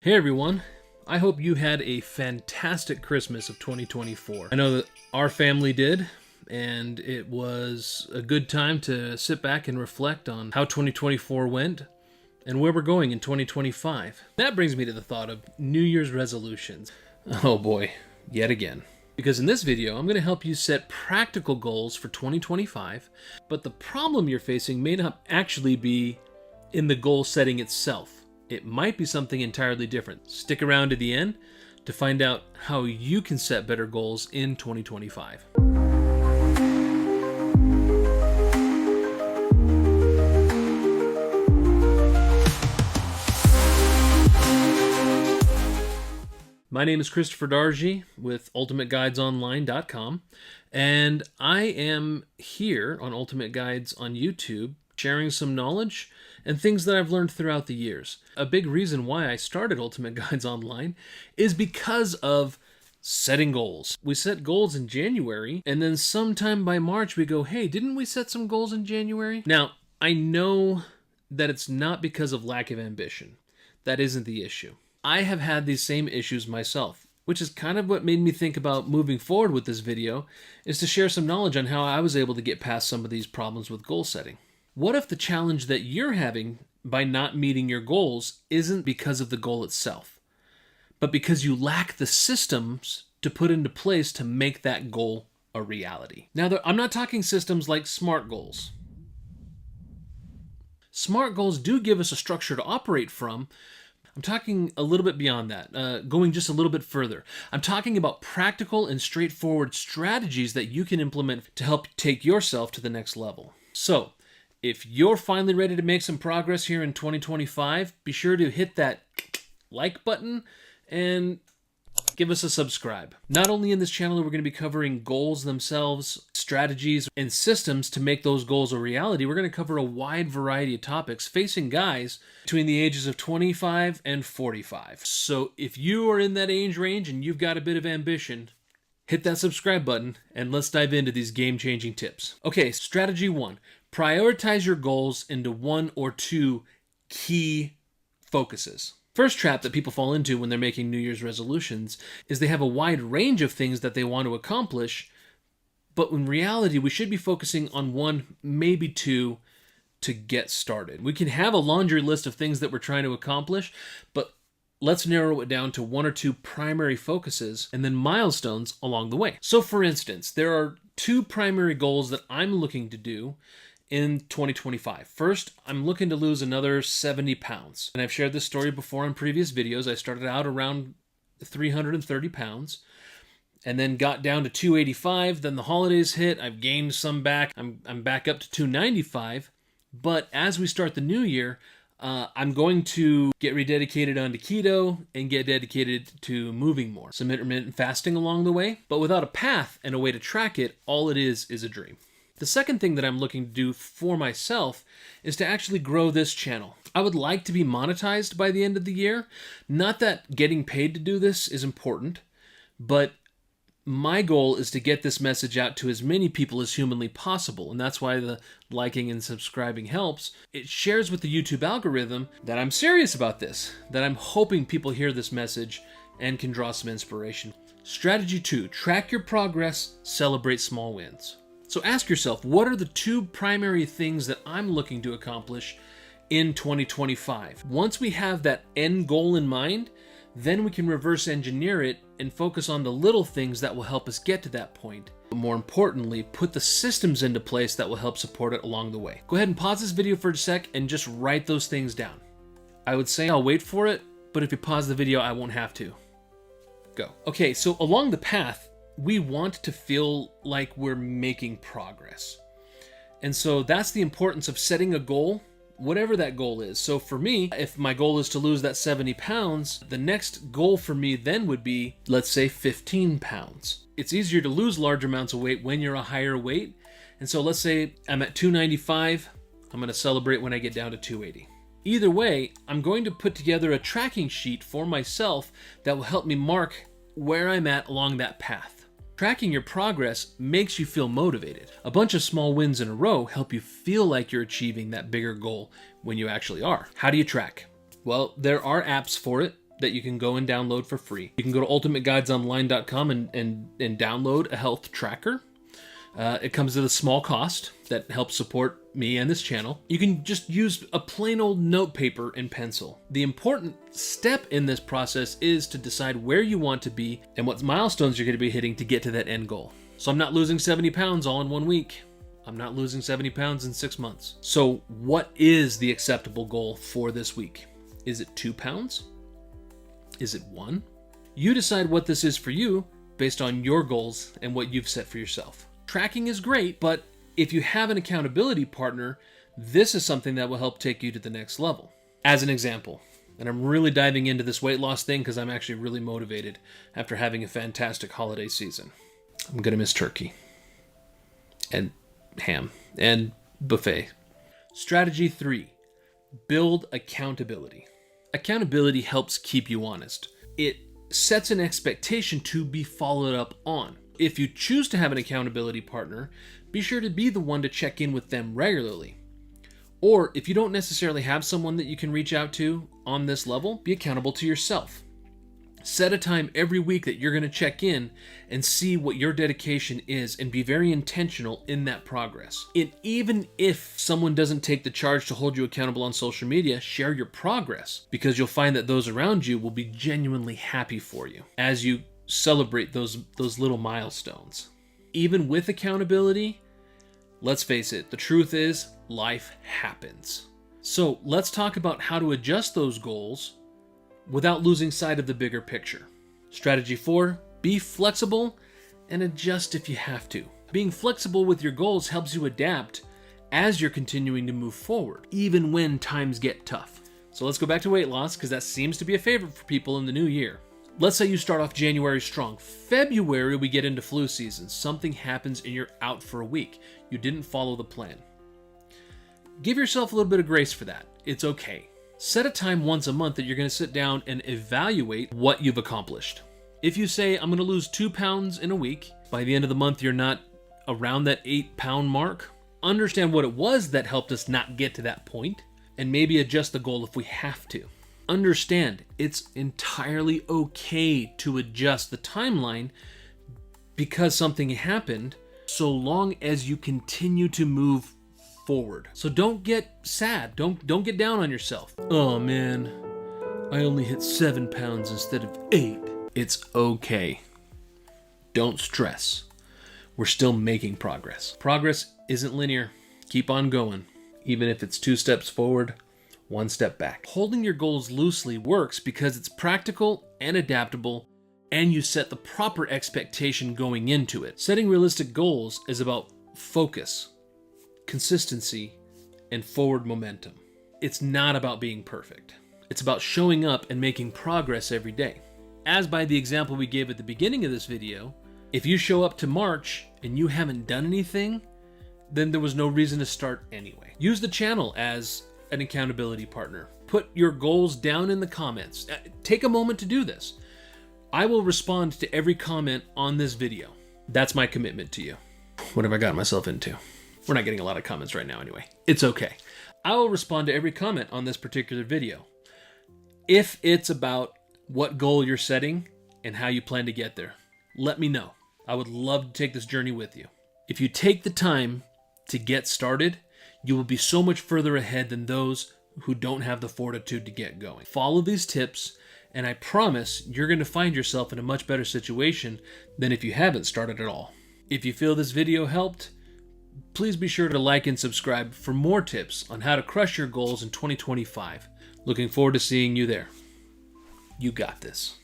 Hey everyone, I hope you had a fantastic Christmas of 2024. I know that our family did, and it was a good time to sit back and reflect on how 2024 went and where we're going in 2025. That brings me to the thought of New Year's resolutions. Oh boy, yet again. Because in this video, I'm going to help you set practical goals for 2025, but the problem you're facing may not actually be in the goal setting itself. It might be something entirely different. Stick around to the end to find out how you can set better goals in 2025. My name is Christopher Dargy with UltimateGuidesOnline.com, and I am here on Ultimate Guides on YouTube sharing some knowledge and things that I've learned throughout the years. A big reason why I started Ultimate Guides Online is because of setting goals. We set goals in January, and then sometime by March we go, hey, didn't we set some goals in January? Now, I know that it's not because of lack of ambition. That isn't the issue. I have had these same issues myself, which is kind of what made me think about moving forward with this video, is to share some knowledge on how I was able to get past some of these problems with goal setting. What if the challenge that you're having by not meeting your goals isn't because of the goal itself, but because you lack the systems to put into place to make that goal a reality? Now, I'm not talking systems like SMART goals. SMART goals do give us a structure to operate from. I'm talking a little bit beyond that, going just a little bit further. I'm talking about practical and straightforward strategies that you can implement to help take yourself to the next level. So, if you're finally ready to make some progress here in 2025, be sure to hit that like button and give us a subscribe. Not only in this channel are we going to be covering goals themselves, strategies, and systems to make those goals a reality, we're going to cover a wide variety of topics facing guys between the ages of 25 and 45. So if you are in that age range and you've got a bit of ambition, hit that subscribe button and let's dive into these game-changing tips. Okay, strategy 1. Prioritize your goals into one or two key focuses. First trap that people fall into when they're making New Year's resolutions is they have a wide range of things that they want to accomplish, but in reality, we should be focusing on one, maybe two, to get started. We can have a laundry list of things that we're trying to accomplish, but let's narrow it down to one or two primary focuses and then milestones along the way. So for instance, there are two primary goals that I'm looking to do in 2025. First, I'm looking to lose another 70 pounds. And I've shared this story before in previous videos. I started out around 330 pounds and then got down to 285. Then the holidays hit. I've gained some back. I'm back up to 295. But as we start the new year, I'm going to get rededicated onto keto and get dedicated to moving more. Some intermittent fasting along the way, but without a path and a way to track it, all it is a dream. The second thing that I'm looking to do for myself is to actually grow this channel. I would like to be monetized by the end of the year. Not that getting paid to do this is important, but my goal is to get this message out to as many people as humanly possible, and that's why the liking and subscribing helps. It shares with the YouTube algorithm that I'm serious about this, that I'm hoping people hear this message and can draw some inspiration. Strategy 2, track your progress, celebrate small wins. So ask yourself, what are the two primary things that I'm looking to accomplish in 2025? Once we have that end goal in mind, then we can reverse engineer it and focus on the little things that will help us get to that point. But more importantly, put the systems into place that will help support it along the way. Go ahead and pause this video for a sec and just write those things down. I would say I'll wait for it, but if you pause the video, I won't have to. Go. Okay, so along the path, we want to feel like we're making progress. And so that's the importance of setting a goal, whatever that goal is. So for me, if my goal is to lose that 70 pounds, the next goal for me then would be, let's say 15 pounds. It's easier to lose large amounts of weight when you're a higher weight. And so let's say I'm at 295, I'm gonna celebrate when I get down to 280. Either way, I'm going to put together a tracking sheet for myself that will help me mark where I'm at along that path. Tracking your progress makes you feel motivated. A bunch of small wins in a row help you feel like you're achieving that bigger goal when you actually are. How do you track? Well, there are apps for it. that you can go and download for free. You can go to ultimateguidesonline.com and download a health tracker. It comes at a small cost that helps support me and this channel. You can just use a plain old note paper and pencil. The important step in this process is to decide where you want to be and what milestones you're going to be hitting to get to that end goal. So I'm not losing 70 pounds all in 1 week. I'm not losing 70 pounds in 6 months. So what is the acceptable goal for this week? Is it 2 pounds? Is it 1? You decide what this is for you based on your goals and what you've set for yourself. Tracking is great, but if you have an accountability partner, this is something that will help take you to the next level. As an example, and I'm really diving into this weight loss thing because I'm actually really motivated after having a fantastic holiday season. I'm going to miss turkey and ham and buffet. Strategy 3, build accountability. Accountability helps keep you honest. It sets an expectation to be followed up on. If you choose to have an accountability partner, be sure to be the one to check in with them regularly. Or if you don't necessarily have someone that you can reach out to on this level, be accountable to yourself. Set a time every week that you're going to check in and see what your dedication is and be very intentional in that progress. And even if someone doesn't take the charge to hold you accountable on social media, share your progress because you'll find that those around you will be genuinely happy for you as you celebrate those little milestones. Even with accountability, let's face it, the truth is life happens. So let's talk about how to adjust those goals without losing sight of the bigger picture. Strategy 4, be flexible and adjust if you have to. Being flexible with your goals helps you adapt as you're continuing to move forward, even when times get tough. So let's go back to weight loss because that seems to be a favorite for people in the new year. Let's say you start off January strong. February, we get into flu season. Something happens and you're out for a week. You didn't follow the plan. Give yourself a little bit of grace for that. It's okay. Set a time once a month that you're going to sit down and evaluate what you've accomplished. If you say, I'm going to lose 2 pounds in a week, by the end of the month, you're not around that 8-pound mark, understand what it was that helped us not get to that point, and maybe adjust the goal if we have to. Understand, it's entirely okay to adjust the timeline because something happened, so long as you continue to move forward. So don't get sad. Don't get down on yourself. Oh man, I only hit 7 pounds instead of 8. It's okay. Don't stress. We're still making progress. Progress isn't linear. Keep on going. Even if it's 2 steps forward, 1 step back. Holding your goals loosely works because it's practical and adaptable, and you set the proper expectation going into it. Setting realistic goals is about focus, consistency, and forward momentum. It's not about being perfect. It's about showing up and making progress every day. As by the example we gave at the beginning of this video, if you show up to March and you haven't done anything, then there was no reason to start anyway. Use the channel as an accountability partner. Put your goals down in the comments. Take a moment to do this. I will respond to every comment on this video. That's my commitment to you. What have I gotten myself into? We're not getting a lot of comments right now anyway. It's okay. I will respond to every comment on this particular video. If it's about what goal you're setting and how you plan to get there, let me know. I would love to take this journey with you. If you take the time to get started, you will be so much further ahead than those who don't have the fortitude to get going. Follow these tips, and I promise you're going to find yourself in a much better situation than if you haven't started at all. If you feel this video helped, please be sure to like and subscribe for more tips on how to crush your goals in 2025. Looking forward to seeing you there. You got this.